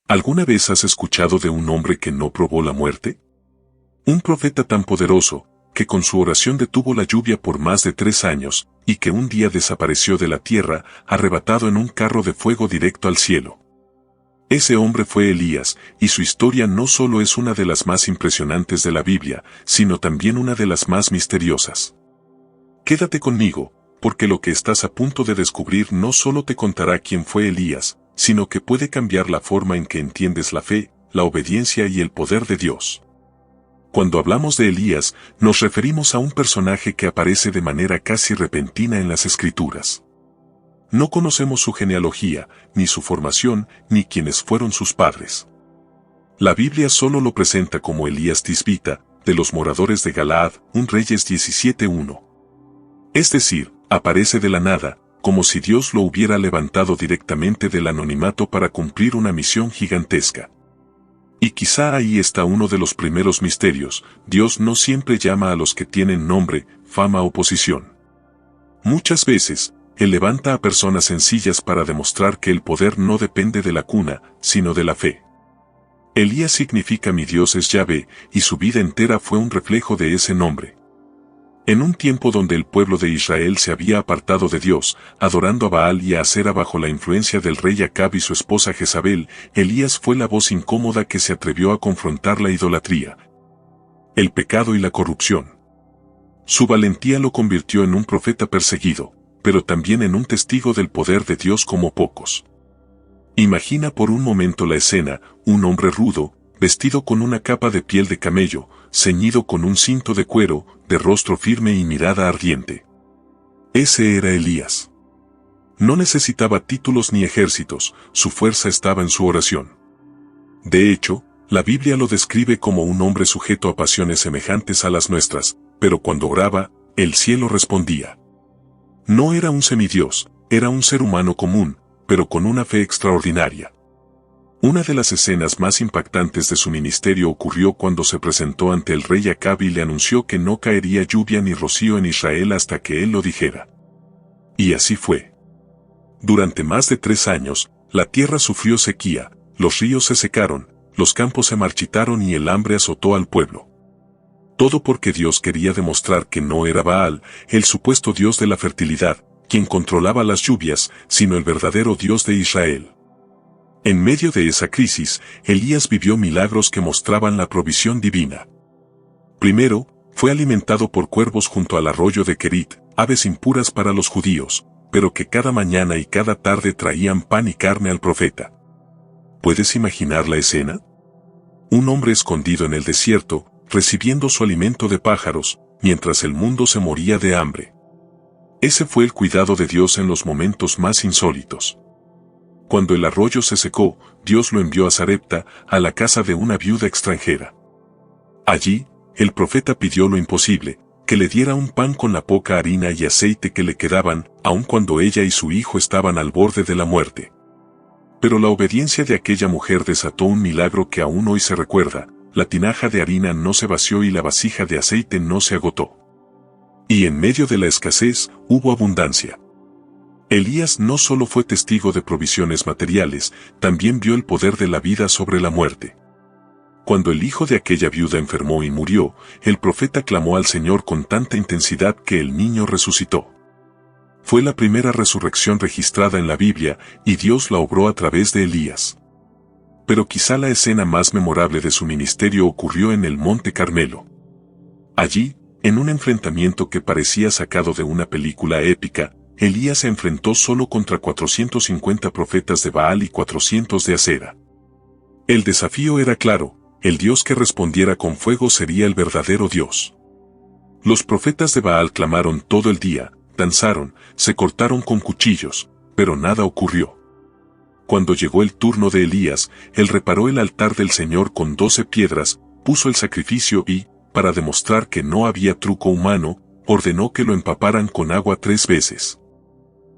¿Alguna vez has escuchado de un hombre que no probó la muerte? Un profeta tan poderoso, que con su oración detuvo la lluvia por más de 3 años, y que un día desapareció de la tierra, arrebatado en un carro de fuego directo al cielo. Ese hombre fue Elías, y su historia no solo es una de las más impresionantes de la Biblia, sino también una de las más misteriosas. Quédate conmigo, porque lo que estás a punto de descubrir no solo te contará quién fue Elías, sino que puede cambiar la forma en que entiendes la fe, la obediencia y el poder de Dios. Cuando hablamos de Elías, nos referimos a un personaje que aparece de manera casi repentina en las Escrituras. No conocemos su genealogía, ni su formación, ni quiénes fueron sus padres. La Biblia solo lo presenta como Elías Tisbita, de los moradores de Galaad, 1 Reyes 17:1. Es decir, aparece de la nada, como si Dios lo hubiera levantado directamente del anonimato para cumplir una misión gigantesca. Y quizá ahí está uno de los primeros misterios: Dios no siempre llama a los que tienen nombre, fama o posición. Muchas veces, Él levanta a personas sencillas para demostrar que el poder no depende de la cuna, sino de la fe. Elías significa mi Dios es Yahvé, y su vida entera fue un reflejo de ese nombre. En un tiempo donde el pueblo de Israel se había apartado de Dios, adorando a Baal y a Asera bajo la influencia del rey Acab y su esposa Jezabel, Elías fue la voz incómoda que se atrevió a confrontar la idolatría, el pecado y la corrupción. Su valentía lo convirtió en un profeta perseguido, pero también en un testigo del poder de Dios como pocos. Imagina por un momento la escena: un hombre rudo, vestido con una capa de piel de camello, ceñido con un cinto de cuero, de rostro firme y mirada ardiente. Ese era Elías. No necesitaba títulos ni ejércitos, su fuerza estaba en su oración. De hecho, la Biblia lo describe como un hombre sujeto a pasiones semejantes a las nuestras, pero cuando oraba, el cielo respondía. No era un semidios, era un ser humano común, pero con una fe extraordinaria. Una de las escenas más impactantes de su ministerio ocurrió cuando se presentó ante el rey Acab y le anunció que no caería lluvia ni rocío en Israel hasta que él lo dijera. Y así fue. Durante más de 3 años, la tierra sufrió sequía, los ríos se secaron, los campos se marchitaron y el hambre azotó al pueblo. Todo porque Dios quería demostrar que no era Baal, el supuesto Dios de la fertilidad, quien controlaba las lluvias, sino el verdadero Dios de Israel. En medio de esa crisis, Elías vivió milagros que mostraban la provisión divina. Primero, fue alimentado por cuervos junto al arroyo de Kerit, aves impuras para los judíos, pero que cada mañana y cada tarde traían pan y carne al profeta. ¿Puedes imaginar la escena? Un hombre escondido en el desierto, recibiendo su alimento de pájaros, mientras el mundo se moría de hambre. Ese fue el cuidado de Dios en los momentos más insólitos. Cuando el arroyo se secó, Dios lo envió a Sarepta, a la casa de una viuda extranjera. Allí, el profeta pidió lo imposible, que le diera un pan con la poca harina y aceite que le quedaban, aun cuando ella y su hijo estaban al borde de la muerte. Pero la obediencia de aquella mujer desató un milagro que aún hoy se recuerda: la tinaja de harina no se vació y la vasija de aceite no se agotó. Y en medio de la escasez, hubo abundancia. Elías no solo fue testigo de provisiones materiales, también vio el poder de la vida sobre la muerte. Cuando el hijo de aquella viuda enfermó y murió, el profeta clamó al Señor con tanta intensidad que el niño resucitó. Fue la primera resurrección registrada en la Biblia, y Dios la obró a través de Elías. Pero quizá la escena más memorable de su ministerio ocurrió en el Monte Carmelo. Allí, en un enfrentamiento que parecía sacado de una película épica, Elías se enfrentó solo contra 450 profetas de Baal y 400 de Asera. El desafío era claro: el Dios que respondiera con fuego sería el verdadero Dios. Los profetas de Baal clamaron todo el día, danzaron, se cortaron con cuchillos, pero nada ocurrió. Cuando llegó el turno de Elías, él reparó el altar del Señor con 12 piedras, puso el sacrificio y, para demostrar que no había truco humano, ordenó que lo empaparan con agua 3 veces.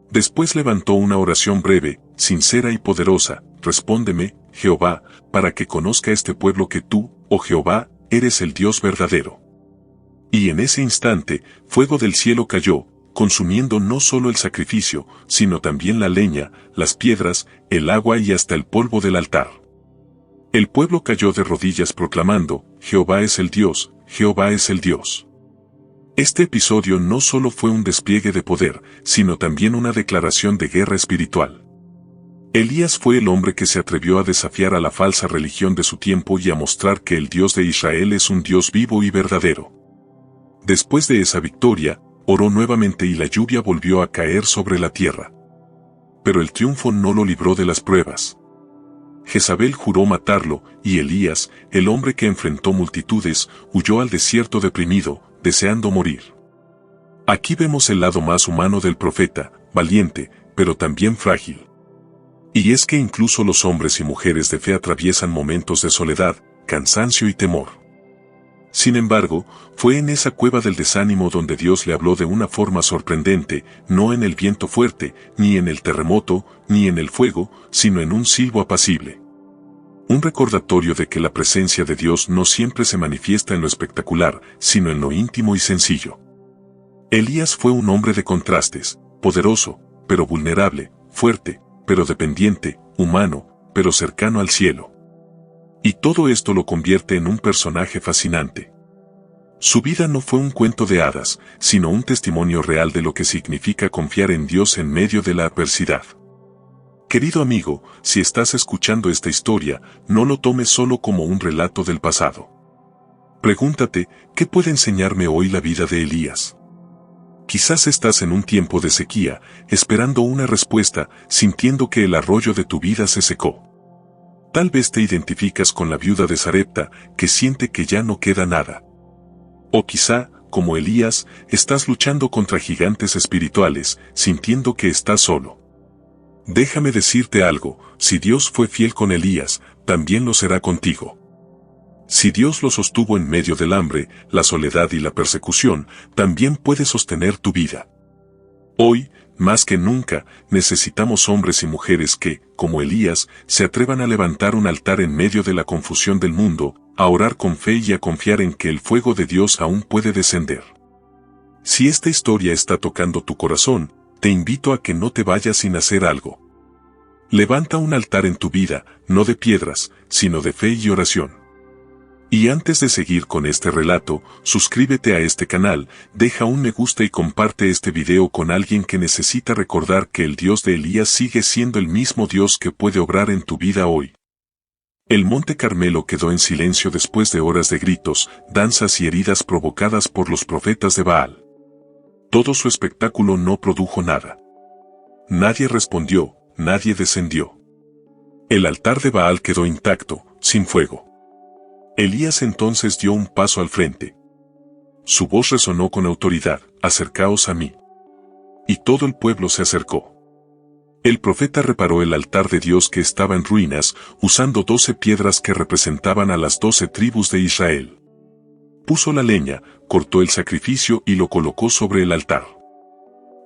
Después levantó una oración breve, sincera y poderosa: respóndeme, Jehová, para que conozca este pueblo que tú, oh Jehová, eres el Dios verdadero. Y en ese instante, fuego del cielo cayó, consumiendo no solo el sacrificio, sino también la leña, las piedras, el agua y hasta el polvo del altar. El pueblo cayó de rodillas proclamando, Jehová es el Dios, Jehová es el Dios. Este episodio no solo fue un despliegue de poder, sino también una declaración de guerra espiritual. Elías fue el hombre que se atrevió a desafiar a la falsa religión de su tiempo y a mostrar que el Dios de Israel es un Dios vivo y verdadero. Después de esa victoria, oró nuevamente y la lluvia volvió a caer sobre la tierra. Pero el triunfo no lo libró de las pruebas. Jezabel juró matarlo, y Elías, el hombre que enfrentó multitudes, huyó al desierto deprimido, deseando morir. Aquí vemos el lado más humano del profeta, valiente, pero también frágil. Y es que incluso los hombres y mujeres de fe atraviesan momentos de soledad, cansancio y temor. Sin embargo, fue en esa cueva del desánimo donde Dios le habló de una forma sorprendente, no en el viento fuerte, ni en el terremoto, ni en el fuego, sino en un silbo apacible. Un recordatorio de que la presencia de Dios no siempre se manifiesta en lo espectacular, sino en lo íntimo y sencillo. Elías fue un hombre de contrastes, poderoso, pero vulnerable, fuerte, pero dependiente, humano, pero cercano al cielo. Y todo esto lo convierte en un personaje fascinante. Su vida no fue un cuento de hadas, sino un testimonio real de lo que significa confiar en Dios en medio de la adversidad. Querido amigo, si estás escuchando esta historia, no lo tomes solo como un relato del pasado. Pregúntate, ¿qué puede enseñarme hoy la vida de Elías? Quizás estás en un tiempo de sequía, esperando una respuesta, sintiendo que el arroyo de tu vida se secó. Tal vez te identificas con la viuda de Sarepta, que siente que ya no queda nada. O quizá, como Elías, estás luchando contra gigantes espirituales, sintiendo que estás solo. Déjame decirte algo, si Dios fue fiel con Elías, también lo será contigo. Si Dios lo sostuvo en medio del hambre, la soledad y la persecución, también puede sostener tu vida. Hoy, más que nunca, necesitamos hombres y mujeres que, como Elías, se atrevan a levantar un altar en medio de la confusión del mundo, a orar con fe y a confiar en que el fuego de Dios aún puede descender. Si esta historia está tocando tu corazón, te invito a que no te vayas sin hacer algo. Levanta un altar en tu vida, no de piedras, sino de fe y oración. Y antes de seguir con este relato, suscríbete a este canal, deja un me gusta y comparte este video con alguien que necesita recordar que el Dios de Elías sigue siendo el mismo Dios que puede obrar en tu vida hoy. El Monte Carmelo quedó en silencio después de horas de gritos, danzas y heridas provocadas por los profetas de Baal. Todo su espectáculo no produjo nada. Nadie respondió, nadie descendió. El altar de Baal quedó intacto, sin fuego. Elías entonces dio un paso al frente. Su voz resonó con autoridad, acercaos a mí. Y todo el pueblo se acercó. El profeta reparó el altar de Dios que estaba en ruinas, usando 12 piedras que representaban a las 12 tribus de Israel. Puso la leña, cortó el sacrificio y lo colocó sobre el altar.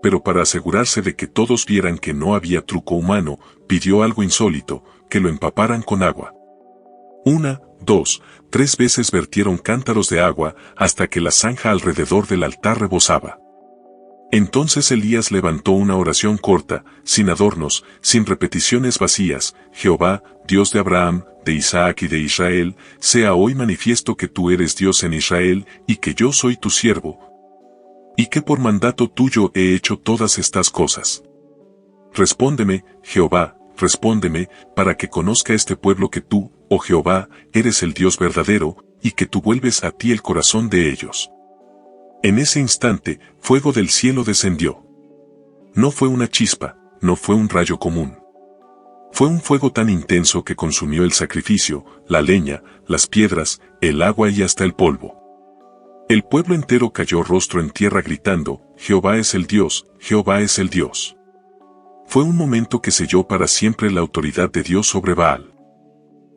Pero para asegurarse de que todos vieran que no había truco humano, pidió algo insólito, que lo empaparan con agua. 1, 2, 3 veces vertieron cántaros de agua hasta que la zanja alrededor del altar rebosaba. Entonces Elías levantó una oración corta, sin adornos, sin repeticiones vacías: Jehová, Dios de Abraham, de Isaac y de Israel, sea hoy manifiesto que tú eres Dios en Israel y que yo soy tu siervo, y que por mandato tuyo he hecho todas estas cosas. Respóndeme, Jehová, respóndeme, para que conozca este pueblo que tú, oh Jehová, eres el Dios verdadero, y que tú vuelves a ti el corazón de ellos. En ese instante, fuego del cielo descendió. No fue una chispa, no fue un rayo común. Fue un fuego tan intenso que consumió el sacrificio, la leña, las piedras, el agua y hasta el polvo. El pueblo entero cayó rostro en tierra gritando: Jehová es el Dios, Jehová es el Dios. Fue un momento que selló para siempre la autoridad de Dios sobre Baal.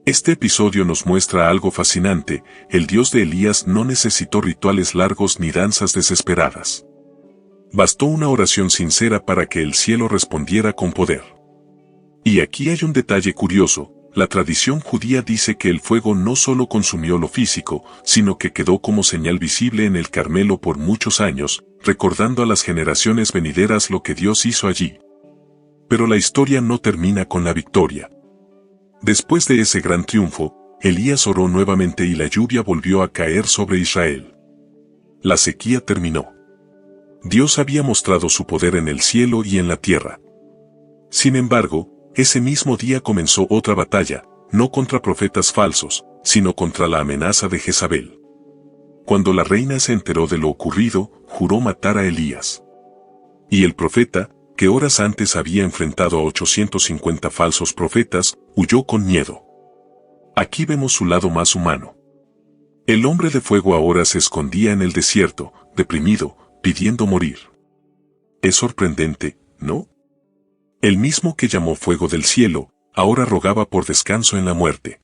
Este episodio nos muestra algo fascinante: el Dios de Elías no necesitó rituales largos ni danzas desesperadas. Bastó una oración sincera para que el cielo respondiera con poder. Y aquí hay un detalle curioso: la tradición judía dice que el fuego no solo consumió lo físico, sino que quedó como señal visible en el Carmelo por muchos años, recordando a las generaciones venideras lo que Dios hizo allí. Pero la historia no termina con la victoria. Después de ese gran triunfo, Elías oró nuevamente y la lluvia volvió a caer sobre Israel. La sequía terminó. Dios había mostrado su poder en el cielo y en la tierra. Sin embargo, ese mismo día comenzó otra batalla, no contra profetas falsos, sino contra la amenaza de Jezabel. Cuando la reina se enteró de lo ocurrido, juró matar a Elías. Y el profeta, que horas antes había enfrentado a 850 falsos profetas, huyó con miedo. Aquí vemos su lado más humano. El hombre de fuego ahora se escondía en el desierto, deprimido, pidiendo morir. Es sorprendente, ¿no? El mismo que llamó fuego del cielo, ahora rogaba por descanso en la muerte.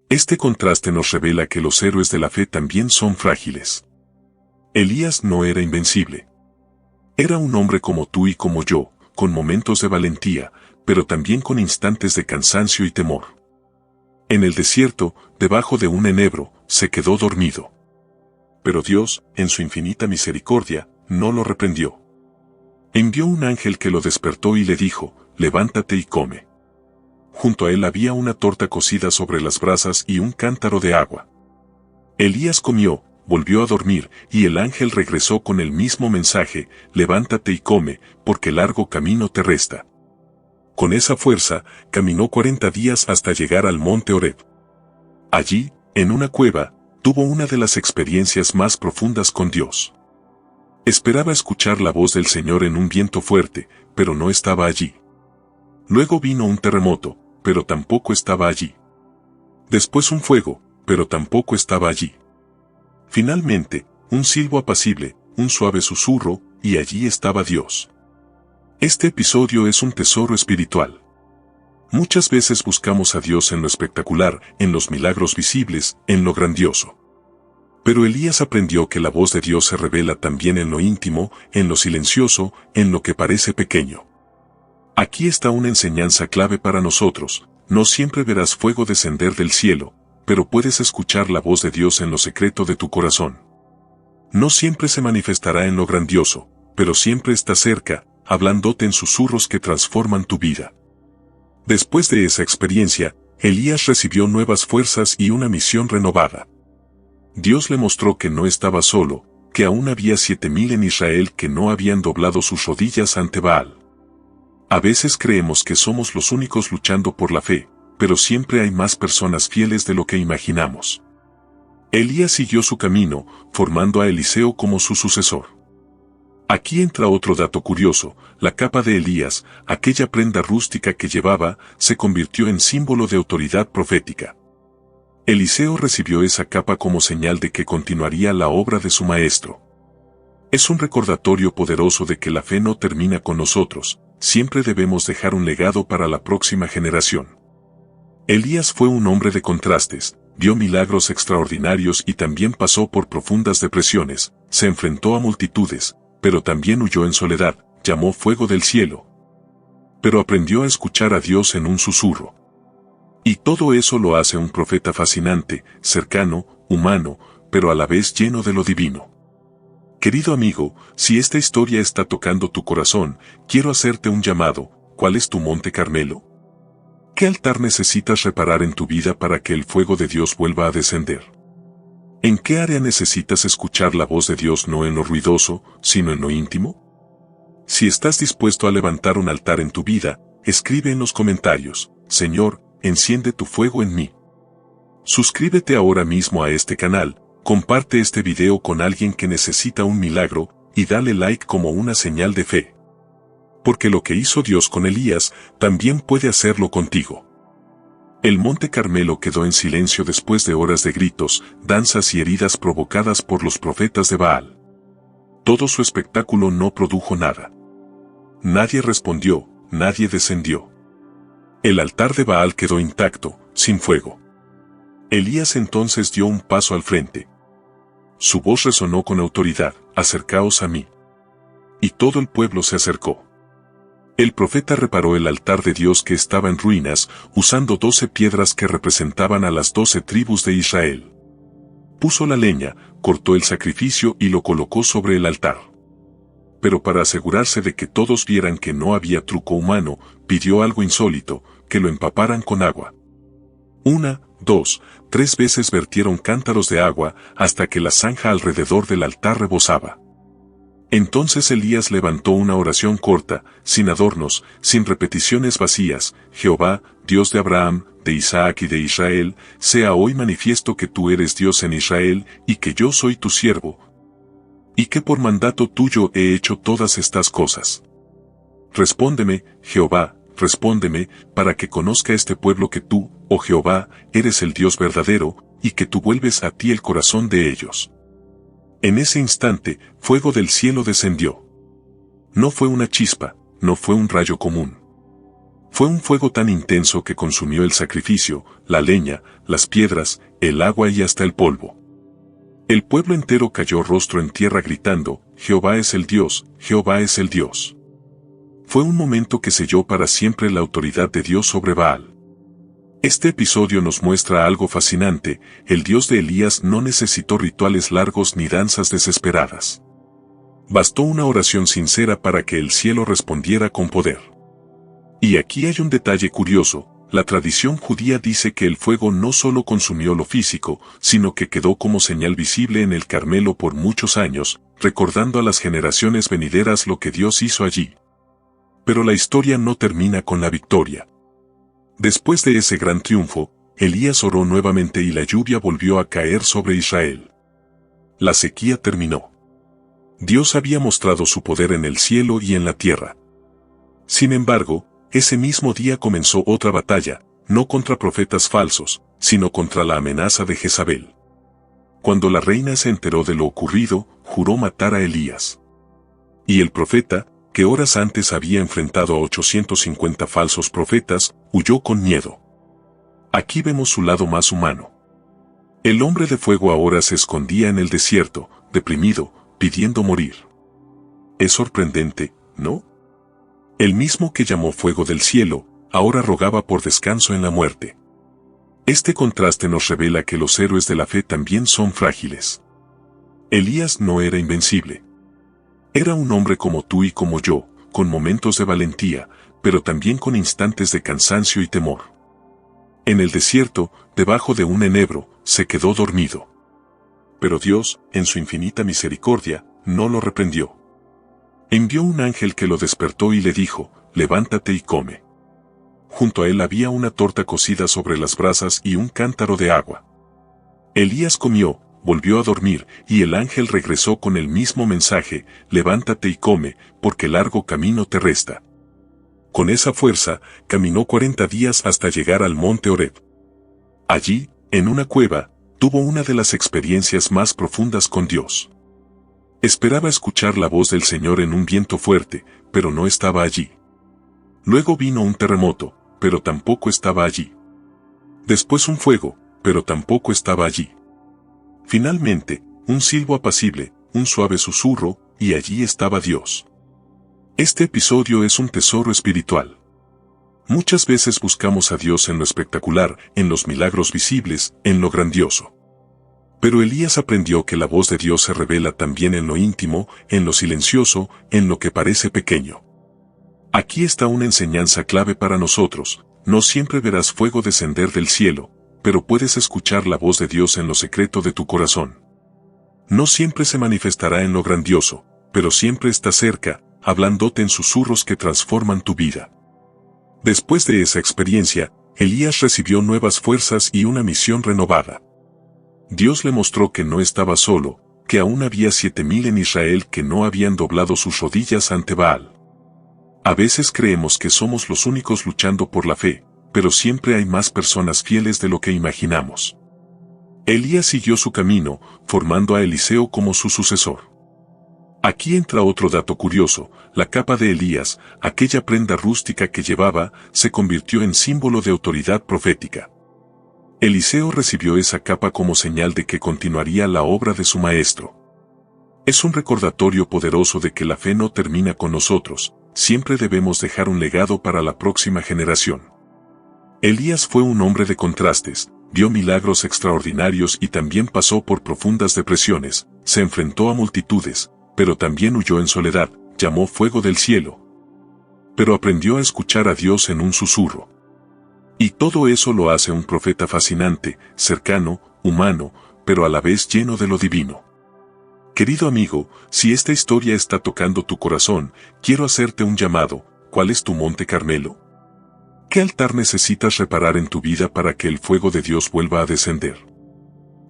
Este contraste nos revela que los héroes de la fe también son frágiles. Elías no era invencible. Era un hombre como tú y como yo, con momentos de valentía, pero también con instantes de cansancio y temor. En el desierto, debajo de un enebro, se quedó dormido. Pero Dios, en su infinita misericordia, no lo reprendió. Envió un ángel que lo despertó y le dijo, levántate y come. Junto a él había una torta cocida sobre las brasas y un cántaro de agua. Elías comió, volvió a dormir, y el ángel regresó con el mismo mensaje, levántate y come, porque largo camino te resta. Con esa fuerza, caminó 40 días hasta llegar al monte Horeb. Allí, en una cueva, tuvo una de las experiencias más profundas con Dios. Esperaba escuchar la voz del Señor en un viento fuerte, pero no estaba allí. Luego vino un terremoto, pero tampoco estaba allí. Después un fuego, pero tampoco estaba allí. Finalmente, un silbo apacible, un suave susurro, y allí estaba Dios. Este episodio es un tesoro espiritual. Muchas veces buscamos a Dios en lo espectacular, en los milagros visibles, en lo grandioso. Pero Elías aprendió que la voz de Dios se revela también en lo íntimo, en lo silencioso, en lo que parece pequeño. Aquí está una enseñanza clave para nosotros: no siempre verás fuego descender del cielo, pero puedes escuchar la voz de Dios en lo secreto de tu corazón. No siempre se manifestará en lo grandioso, pero siempre está cerca, hablándote en susurros que transforman tu vida. Después de esa experiencia, Elías recibió nuevas fuerzas y una misión renovada. Dios le mostró que no estaba solo, que aún había 7,000 en Israel que no habían doblado sus rodillas ante Baal. A veces creemos que somos los únicos luchando por la fe, pero siempre hay más personas fieles de lo que imaginamos. Elías siguió su camino, formando a Eliseo como su sucesor. Aquí entra otro dato curioso: la capa de Elías, aquella prenda rústica que llevaba, se convirtió en símbolo de autoridad profética. Eliseo recibió esa capa como señal de que continuaría la obra de su maestro. Es un recordatorio poderoso de que la fe no termina con nosotros, siempre debemos dejar un legado para la próxima generación. Elías fue un hombre de contrastes, vio milagros extraordinarios y también pasó por profundas depresiones, se enfrentó a multitudes, pero también huyó en soledad, llamó fuego del cielo. Pero aprendió a escuchar a Dios en un susurro. Y todo eso lo hace un profeta fascinante, cercano, humano, pero a la vez lleno de lo divino. Querido amigo, si esta historia está tocando tu corazón, quiero hacerte un llamado: ¿cuál es tu Monte Carmelo? ¿Qué altar necesitas reparar en tu vida para que el fuego de Dios vuelva a descender? ¿En qué área necesitas escuchar la voz de Dios no en lo ruidoso, sino en lo íntimo? Si estás dispuesto a levantar un altar en tu vida, escribe en los comentarios: Señor, enciende tu fuego en mí. Suscríbete ahora mismo a este canal, comparte este video con alguien que necesita un milagro, y dale like como una señal de fe. Porque lo que hizo Dios con Elías, también puede hacerlo contigo. El Monte Carmelo quedó en silencio después de horas de gritos, danzas y heridas provocadas por los profetas de Baal. Todo su espectáculo no produjo nada. Nadie respondió, nadie descendió. El altar de Baal quedó intacto, sin fuego. Elías entonces dio un paso al frente. Su voz resonó con autoridad: acercaos a mí. Y todo el pueblo se acercó. El profeta reparó el altar de Dios que estaba en ruinas, usando 12 piedras que representaban a las 12 tribus de Israel. Puso la leña, cortó el sacrificio y lo colocó sobre el altar. Pero para asegurarse de que todos vieran que no había truco humano, pidió algo insólito: que lo empaparan con agua. 1, 2, 3 veces vertieron cántaros de agua hasta que la zanja alrededor del altar rebosaba. Entonces Elías levantó una oración corta, sin adornos, sin repeticiones vacías: Jehová, Dios de Abraham, de Isaac y de Israel, sea hoy manifiesto que tú eres Dios en Israel, y que yo soy tu siervo, y que por mandato tuyo he hecho todas estas cosas. Respóndeme, Jehová, respóndeme, para que conozca este pueblo que tú, oh Jehová, eres el Dios verdadero, y que tú vuelves a ti el corazón de ellos. En ese instante, fuego del cielo descendió. No fue una chispa, no fue un rayo común. Fue un fuego tan intenso que consumió el sacrificio, la leña, las piedras, el agua y hasta el polvo. El pueblo entero cayó rostro en tierra gritando: Jehová es el Dios, Jehová es el Dios. Fue un momento que selló para siempre la autoridad de Dios sobre Baal. Este episodio nos muestra algo fascinante: el Dios de Elías no necesitó rituales largos ni danzas desesperadas. Bastó una oración sincera para que el cielo respondiera con poder. Y aquí hay un detalle curioso: la tradición judía dice que el fuego no solo consumió lo físico, sino que quedó como señal visible en el Carmelo por muchos años, recordando a las generaciones venideras lo que Dios hizo allí. Pero la historia no termina con la victoria. Después de ese gran triunfo, Elías oró nuevamente y la lluvia volvió a caer sobre Israel. La sequía terminó. Dios había mostrado su poder en el cielo y en la tierra. Sin embargo, ese mismo día comenzó otra batalla, no contra profetas falsos, sino contra la amenaza de Jezabel. Cuando la reina se enteró de lo ocurrido, juró matar a Elías. Y el profeta, que horas antes había enfrentado a 850 falsos profetas, huyó con miedo. Aquí vemos su lado más humano. El hombre de fuego ahora se escondía en el desierto, deprimido, pidiendo morir. Es sorprendente, ¿no? El mismo que llamó fuego del cielo, ahora rogaba por descanso en la muerte. Este contraste nos revela que los héroes de la fe también son frágiles. Elías no era invencible. Era un hombre como tú y como yo, con momentos de valentía, pero también con instantes de cansancio y temor. En el desierto, debajo de un enebro, se quedó dormido. Pero Dios, en su infinita misericordia, no lo reprendió. Envió un ángel que lo despertó y le dijo: levántate y come. Junto a él había una torta cocida sobre las brasas y un cántaro de agua. Elías comió, volvió a dormir, y el ángel regresó con el mismo mensaje: levántate y come, porque largo camino te resta. Con esa fuerza, caminó 40 días hasta llegar al monte Horeb. Allí, en una cueva, tuvo una de las experiencias más profundas con Dios. Esperaba escuchar la voz del Señor en un viento fuerte, pero no estaba allí. Luego vino un terremoto, pero tampoco estaba allí. Después un fuego, pero tampoco estaba allí. Finalmente, un silbo apacible, un suave susurro, y allí estaba Dios. Este episodio es un tesoro espiritual. Muchas veces buscamos a Dios en lo espectacular, en los milagros visibles, en lo grandioso. Pero Elías aprendió que la voz de Dios se revela también en lo íntimo, en lo silencioso, en lo que parece pequeño. Aquí está una enseñanza clave para nosotros: no siempre verás fuego descender del cielo, pero puedes escuchar la voz de Dios en lo secreto de tu corazón. No siempre se manifestará en lo grandioso, pero siempre está cerca, hablándote en susurros que transforman tu vida. Después de esa experiencia, Elías recibió nuevas fuerzas y una misión renovada. Dios le mostró que no estaba solo, que aún había 7,000 en Israel que no habían doblado sus rodillas ante Baal. A veces creemos que somos los únicos luchando por la fe, pero siempre hay más personas fieles de lo que imaginamos. Elías siguió su camino, formando a Eliseo como su sucesor. Aquí entra otro dato curioso: la capa de Elías, aquella prenda rústica que llevaba, se convirtió en símbolo de autoridad profética. Eliseo recibió esa capa como señal de que continuaría la obra de su maestro. Es un recordatorio poderoso de que la fe no termina con nosotros, siempre debemos dejar un legado para la próxima generación. Elías fue un hombre de contrastes, vio milagros extraordinarios y también pasó por profundas depresiones, se enfrentó a multitudes, pero también huyó en soledad, llamó fuego del cielo. Pero aprendió a escuchar a Dios en un susurro. Y todo eso lo hace un profeta fascinante, cercano, humano, pero a la vez lleno de lo divino. Querido amigo, si esta historia está tocando tu corazón, quiero hacerte un llamado. ¿Cuál es tu Monte Carmelo? ¿Qué altar necesitas reparar en tu vida para que el fuego de Dios vuelva a descender?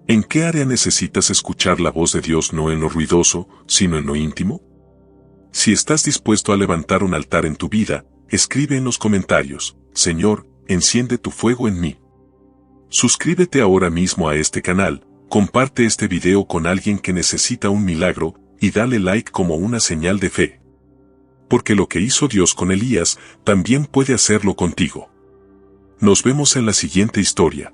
¿En qué área necesitas escuchar la voz de Dios no en lo ruidoso, sino en lo íntimo? Si estás dispuesto a levantar un altar en tu vida, escribe en los comentarios, Señor, enciende tu fuego en mí. Suscríbete ahora mismo a este canal, comparte este video con alguien que necesita un milagro, y dale like como una señal de fe. Porque lo que hizo Dios con Elías, también puede hacerlo contigo. Nos vemos en la siguiente historia.